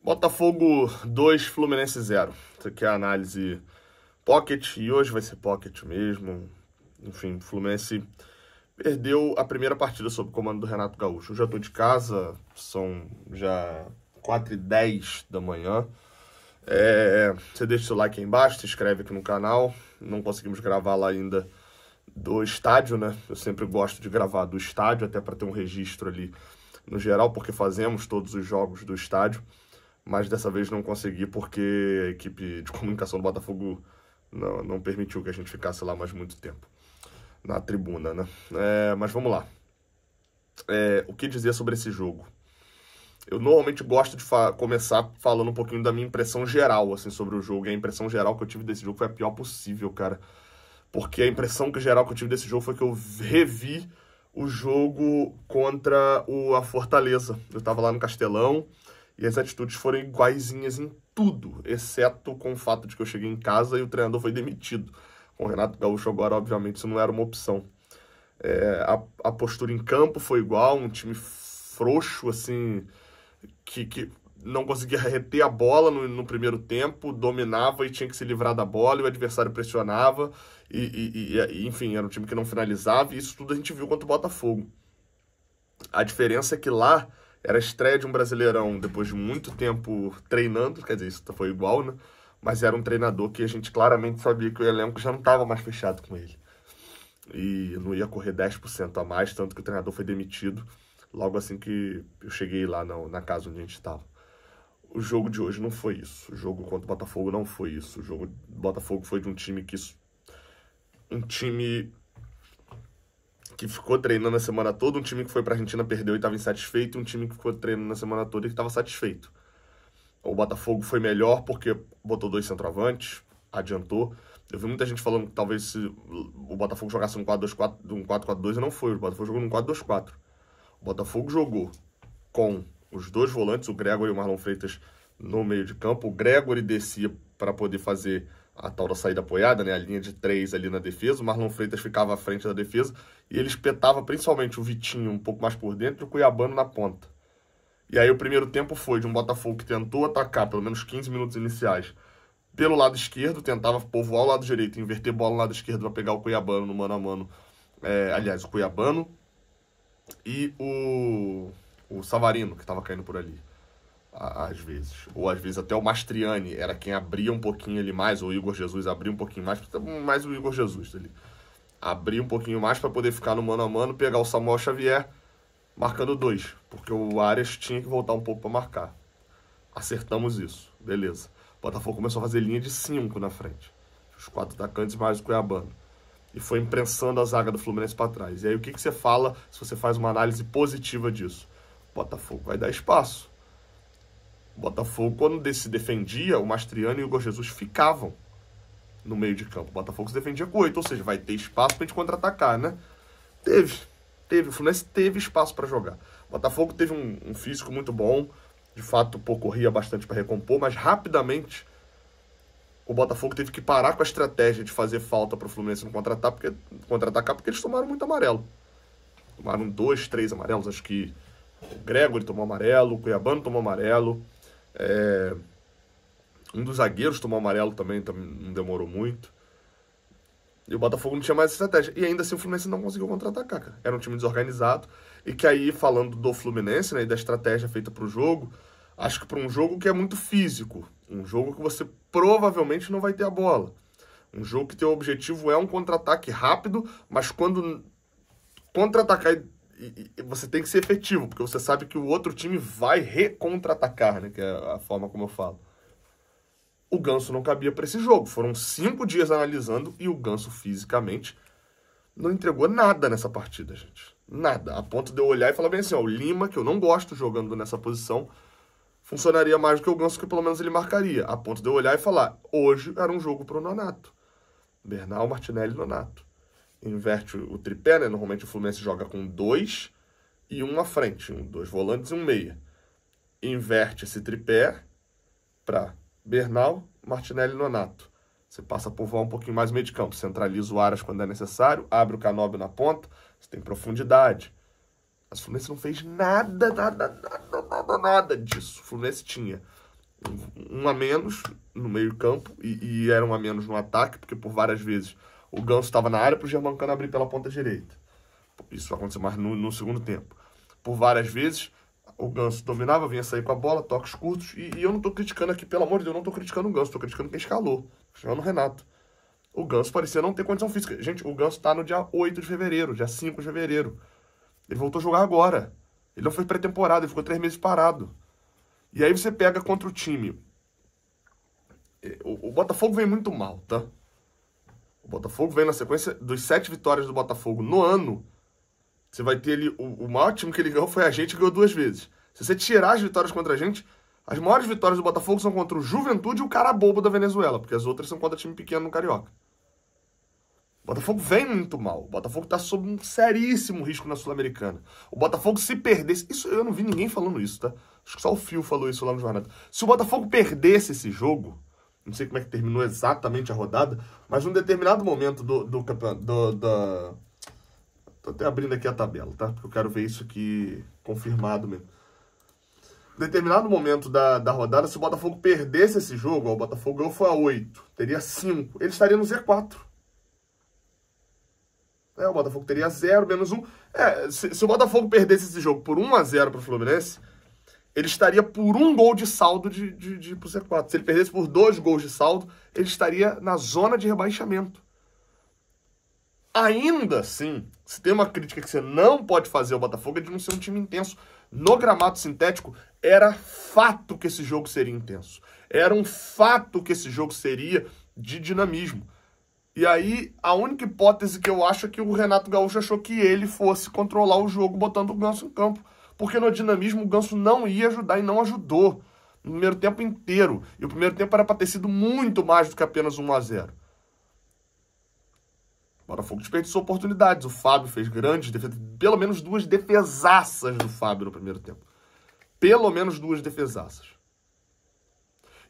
Botafogo 2, Fluminense 0. Isso aqui é a análise Pocket e hoje vai ser Pocket mesmo. Enfim, o Fluminense perdeu a primeira partida sob o comando do Renato Gaúcho. Eu já estou de casa, são já 4h10 da manhã. Você deixa o seu like aí embaixo, se inscreve aqui no canal. Não conseguimos gravar lá ainda do estádio, né? Eu sempre gosto de gravar do estádio, até para ter um registro ali no geral, porque fazemos todos os jogos do estádio. Mas dessa vez não consegui porque a equipe de comunicação do Botafogo não permitiu que a gente ficasse lá mais muito tempo na tribuna, né? Mas vamos lá. O que dizer sobre esse jogo? Eu normalmente gosto de começar falando um pouquinho da minha impressão geral, assim, sobre o jogo. E a impressão geral que eu tive desse jogo foi a pior possível, cara. Porque a impressão geral que eu tive desse jogo foi que eu revi o jogo contra a Fortaleza. Eu tava lá no Castelão e as atitudes foram iguaizinhas em tudo, exceto com o fato de que eu cheguei em casa e o treinador foi demitido. Com o Renato Gaúcho agora, obviamente, isso não era uma opção. A postura em campo foi igual, um time frouxo, assim, que não conseguia reter a bola no primeiro tempo, dominava e tinha que se livrar da bola, e o adversário pressionava, enfim, era um time que não finalizava, e isso tudo a gente viu contra o Botafogo. A diferença é que lá era a estreia de um Brasileirão depois de muito tempo treinando, quer dizer, isso foi igual, né? Mas era um treinador que a gente claramente sabia que o elenco já não estava mais fechado com ele. E não ia correr 10% a mais, tanto que o treinador foi demitido logo assim que eu cheguei lá na casa onde a gente estava. O jogo de hoje não foi isso. O jogo contra o Botafogo não foi isso. O jogo do Botafogo foi de um time que ficou treinando a semana toda, um time que foi pra Argentina, perdeu e estava insatisfeito, e um time que ficou treinando na semana toda e que estava satisfeito. O Botafogo foi melhor porque botou 2 centroavantes, adiantou. Eu vi muita gente falando que talvez se o Botafogo jogasse um 4-2-4, um 4-4-2, e não foi. O Botafogo jogou num 4-2-4. O Botafogo jogou com os 2 volantes, o Gregory e o Marlon Freitas, no meio de campo. O Gregory descia para poder fazer a tal da saída apoiada, né? A linha de 3 ali na defesa. O Marlon Freitas ficava à frente da defesa e ele espetava principalmente o Vitinho um pouco mais por dentro e o Cuiabano na ponta. E aí o primeiro tempo foi de um Botafogo que tentou atacar pelo menos 15 minutos iniciais pelo lado esquerdo, tentava povoar o lado direito, inverter bola no lado esquerdo para pegar o Cuiabano no mano a mano. Aliás, o Cuiabano e o Savarino, que estava caindo por ali, às vezes. Ou às vezes até o Mastriani era quem abria um pouquinho ali mais, ou o Igor Jesus abria um pouquinho mais o Igor Jesus ali. Abria um pouquinho mais para poder ficar no mano a mano, pegar o Samuel Xavier marcando 2, porque o Arias tinha que voltar um pouco para marcar. Acertamos isso, beleza. O Botafogo começou a fazer linha de 5 na frente. Os 4 atacantes mais o Cuiabano. E foi imprensando a zaga do Fluminense para trás. E aí o que você fala se você faz uma análise positiva disso? O Botafogo vai dar espaço. O Botafogo, quando se defendia, o Mastriani e o Igor Jesus ficavam no meio de campo. O Botafogo se defendia com 8, ou seja, vai ter espaço pra gente contra-atacar, né? Teve. O Fluminense teve espaço para jogar. O Botafogo teve um físico muito bom. De fato, corria bastante para recompor, mas rapidamente o Botafogo teve que parar com a estratégia de fazer falta para o Fluminense no contra-atacar, porque eles tomaram muito amarelo. Tomaram 2, 3 amarelos. Acho que o Gregory tomou amarelo, o Cuiabano tomou amarelo. Um dos zagueiros tomou amarelo também não demorou muito. E o Botafogo não tinha mais estratégia. E ainda assim o Fluminense não conseguiu contra-atacar, cara. Era um time desorganizado. E que aí, falando do Fluminense, né, e da estratégia feita pro jogo, acho que para um jogo que é muito físico, um jogo que você provavelmente não vai ter a bola, um jogo que teu objetivo é um contra-ataque rápido, mas quando contra-atacar, você tem que ser efetivo, porque você sabe que o outro time vai recontra-atacar, né, que é a forma como eu falo. O Ganso não cabia para esse jogo. Foram 5 dias analisando e o Ganso fisicamente não entregou nada nessa partida, gente. Nada. A ponto de eu olhar e falar bem assim, ó, o Lima, que eu não gosto jogando nessa posição, funcionaria mais do que o Ganso, que pelo menos ele marcaria. A ponto de eu olhar e falar, hoje era um jogo pro Nonato. Bernal, Martinelli e Nonato. Inverte o tripé, né? Normalmente o Fluminense joga com 2 e 1 à frente. 2 volantes e 1 meia. Inverte esse tripé para Bernal, Martinelli e Nonato. Você passa a povoar um pouquinho mais o meio de campo. Centraliza o Arias quando é necessário. Abre o Canóbio na ponta. Você tem profundidade. Mas o Fluminense não fez nada disso. O Fluminense tinha Um a menos no meio campo e era um a menos no ataque, porque por várias vezes o Ganso estava na área para o Germancano abrir pela ponta direita. Isso aconteceu mais no segundo tempo. Por várias vezes o Ganso dominava, vinha sair com a bola, toques curtos, e eu não estou criticando aqui, pelo amor de Deus, eu não estou criticando o Ganso, estou criticando quem escalou, criticando o Renato. O Ganso parecia não ter condição física. Gente, o Ganso está no dia 8 de fevereiro, dia 5 de fevereiro. Ele voltou a jogar agora. Ele não foi pré-temporada, ele ficou 3 meses parado. E aí você pega contra o time. O Botafogo vem muito mal, tá? O Botafogo vem na sequência dos 7 vitórias do Botafogo no ano. Você vai ter ali, o maior time que ele ganhou foi a gente, que ganhou 2 vezes. Se você tirar as vitórias contra a gente, as maiores vitórias do Botafogo são contra o Juventude e o Carabobo da Venezuela, porque as outras são contra time pequeno no Carioca. O Botafogo vem muito mal. O Botafogo está sob um seríssimo risco na Sul-Americana. O Botafogo, se perdesse... Isso eu não vi ninguém falando isso, tá? Acho que só o Fio falou isso lá no jornal. Se o Botafogo perdesse esse jogo, não sei como é que terminou exatamente a rodada, mas num determinado momento do campeonato... Tô até abrindo aqui a tabela, tá? Porque eu quero ver isso aqui confirmado mesmo. Em determinado momento da rodada, se o Botafogo perdesse esse jogo, ó, o Botafogo ganhou foi a 8, teria 5, ele estaria no Z4. O Botafogo teria 0, menos 1. Se o Botafogo perdesse esse jogo por 1-0 para o Fluminense, ele estaria por 1 gol de saldo de ir pro Z4. Se ele perdesse por 2 gols de saldo, ele estaria na zona de rebaixamento. Ainda assim, se tem uma crítica que você não pode fazer ao Botafogo é de não ser um time intenso. No gramado sintético, era fato que esse jogo seria intenso. Era um fato que esse jogo seria de dinamismo. E aí, a única hipótese que eu acho é que o Renato Gaúcho achou que ele fosse controlar o jogo botando o Ganso em campo. Porque no dinamismo o Ganso não ia ajudar e não ajudou no primeiro tempo inteiro. E o primeiro tempo era para ter sido muito mais do que apenas 1-0. O Botafogo desperdiçou oportunidades. O Fábio fez grandes defesas. Pelo menos 2 defesaças do Fábio no primeiro tempo. Pelo menos 2 defesaças.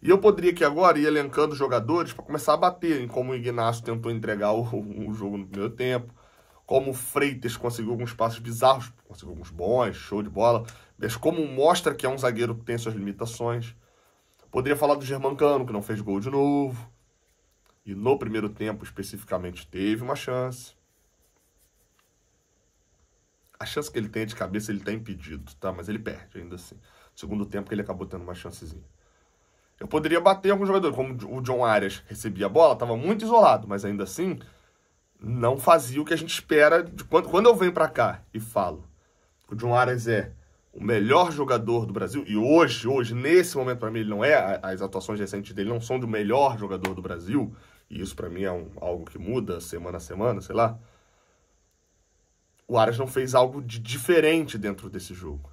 E eu poderia aqui agora ir elencando jogadores para começar a bater em como o Ignacio tentou entregar o jogo no primeiro tempo, como o Freitas conseguiu alguns passos bizarros, conseguiu alguns bons, show de bola, mas como mostra que é um zagueiro que tem suas limitações. Poderia falar do Germancano, que não fez gol de novo, e no primeiro tempo especificamente teve uma chance. A chance que ele tem de cabeça ele está impedido, tá? Mas ele perde ainda assim. No segundo tempo que ele acabou tendo uma chancezinha. Eu poderia bater algum jogador, como o John Arias recebia a bola, estava muito isolado, mas ainda assim não fazia o que a gente espera. Quando eu venho para cá e falo que o John Arias é o melhor jogador do Brasil, e hoje nesse momento para mim ele não é, as atuações recentes dele não são do melhor jogador do Brasil, e isso para mim é algo que muda semana a semana, sei lá. O Arias não fez algo de diferente dentro desse jogo.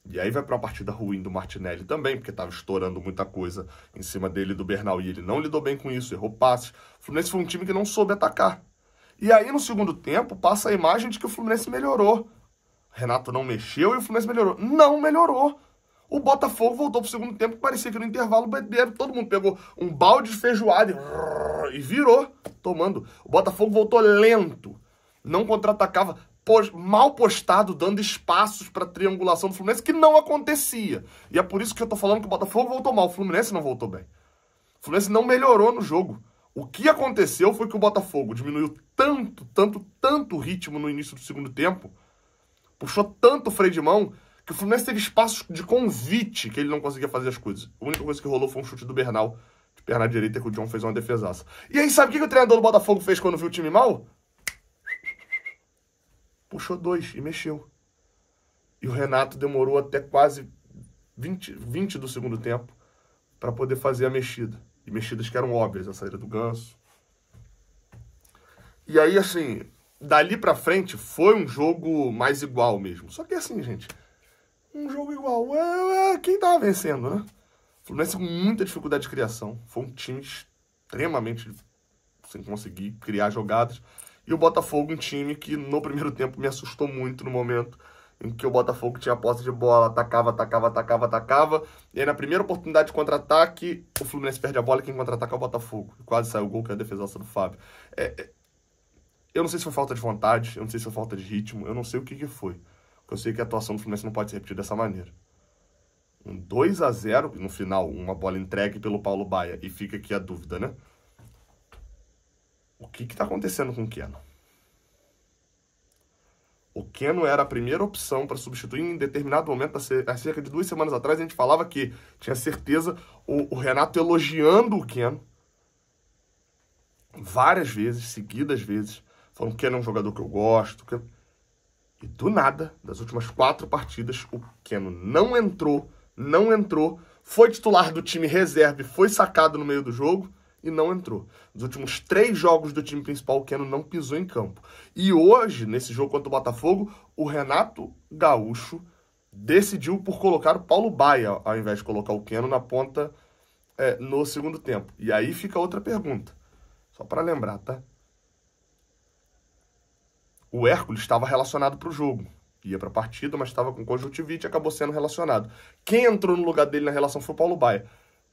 E aí vai para uma partida ruim do Martinelli também, porque estava estourando muita coisa em cima dele e do Bernal, e ele não lidou bem com isso, errou passes. O Fluminense foi um time que não soube atacar. E aí no segundo tempo passa a imagem de que o Fluminense melhorou. Renato não mexeu e o Fluminense melhorou. Não melhorou. O Botafogo voltou pro segundo tempo, parecia que no intervalo todo mundo pegou um balde de feijoada e virou, tomando. O Botafogo voltou lento, não contra-atacava, mal postado, dando espaços para triangulação do Fluminense, que não acontecia. E é por isso que eu tô falando que o Botafogo voltou mal, o Fluminense não voltou bem. O Fluminense não melhorou no jogo. O que aconteceu foi que o Botafogo diminuiu tanto o ritmo no início do segundo tempo, puxou tanto o freio de mão, que o Fluminense teve espaços de convite que ele não conseguia fazer as coisas. A única coisa que rolou foi um chute do Bernal, de perna direita, que o John fez uma defesaça. E aí, sabe o que o treinador do Botafogo fez quando viu o time mal? Puxou 2 e mexeu. E o Renato demorou até quase 20 do segundo tempo para poder fazer a mexida. E mexidas que eram óbvias, a saída do Ganso. E aí, assim, dali pra frente foi um jogo mais igual mesmo. Só que assim, gente, um jogo igual. Quem tava vencendo, né? O Fluminense com muita dificuldade de criação. Foi um time extremamente sem conseguir criar jogadas. E o Botafogo, um time que no primeiro tempo me assustou muito no momento em que o Botafogo tinha a posse de bola, atacava. E aí na primeira oportunidade de contra-ataque, o Fluminense perde a bola e quem contra-ataca é o Botafogo. Quase saiu o gol, que é a defesaça do Fábio. Eu não sei se foi falta de vontade, eu não sei se foi falta de ritmo, eu não sei o que foi. Porque eu sei que a atuação do Fluminense não pode ser repetida dessa maneira. Um 2-0, e no final, uma bola entregue pelo Paulo Baia, e fica aqui a dúvida, né? O que tá acontecendo com o Keno? O Keno era a primeira opção para substituir em determinado momento, há cerca de 2 semanas atrás, a gente falava que tinha certeza, o Renato elogiando o Keno várias vezes, seguidas vezes, falando que o Keno é um jogador que eu gosto. E do nada, das últimas 4 partidas, o Keno não entrou, foi titular do time reserva, foi sacado no meio do jogo e não entrou. Nos últimos 3 jogos do time principal, o Keno não pisou em campo. E hoje, nesse jogo contra o Botafogo, o Renato Gaúcho decidiu por colocar o Paulo Baia, ao invés de colocar o Keno na ponta no segundo tempo. E aí fica outra pergunta, só para lembrar, tá? O Hércules estava relacionado para o jogo. Ia para a partida, mas estava com conjuntivite e acabou sendo relacionado. Quem entrou no lugar dele na relação foi o Paulo Baia.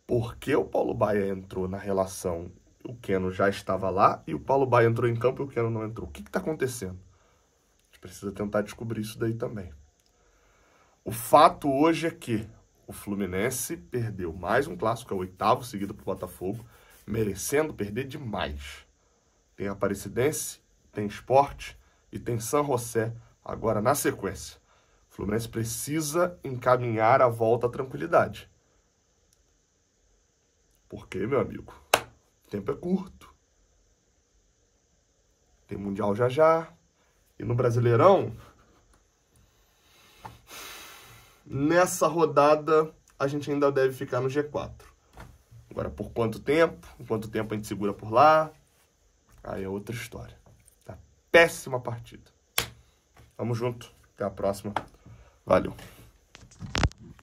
Por que o Paulo Baia entrou na relação? O Keno já estava lá e o Paulo Baia entrou em campo e o Keno não entrou. O que está acontecendo? A gente precisa tentar descobrir isso daí também. O fato hoje é que o Fluminense perdeu mais um clássico, é o 8º seguido para o Botafogo, merecendo perder demais. Tem Aparecidense, tem Sport e tem San José agora na sequência. O Fluminense precisa encaminhar a volta à tranquilidade. Porque, meu amigo, o tempo é curto. Tem Mundial já já. E no Brasileirão, nessa rodada, a gente ainda deve ficar no G4. Agora, por quanto tempo? Quanto tempo a gente segura por lá? Aí é outra história. Tá? Péssima partida. Tamo junto. Até a próxima. Valeu.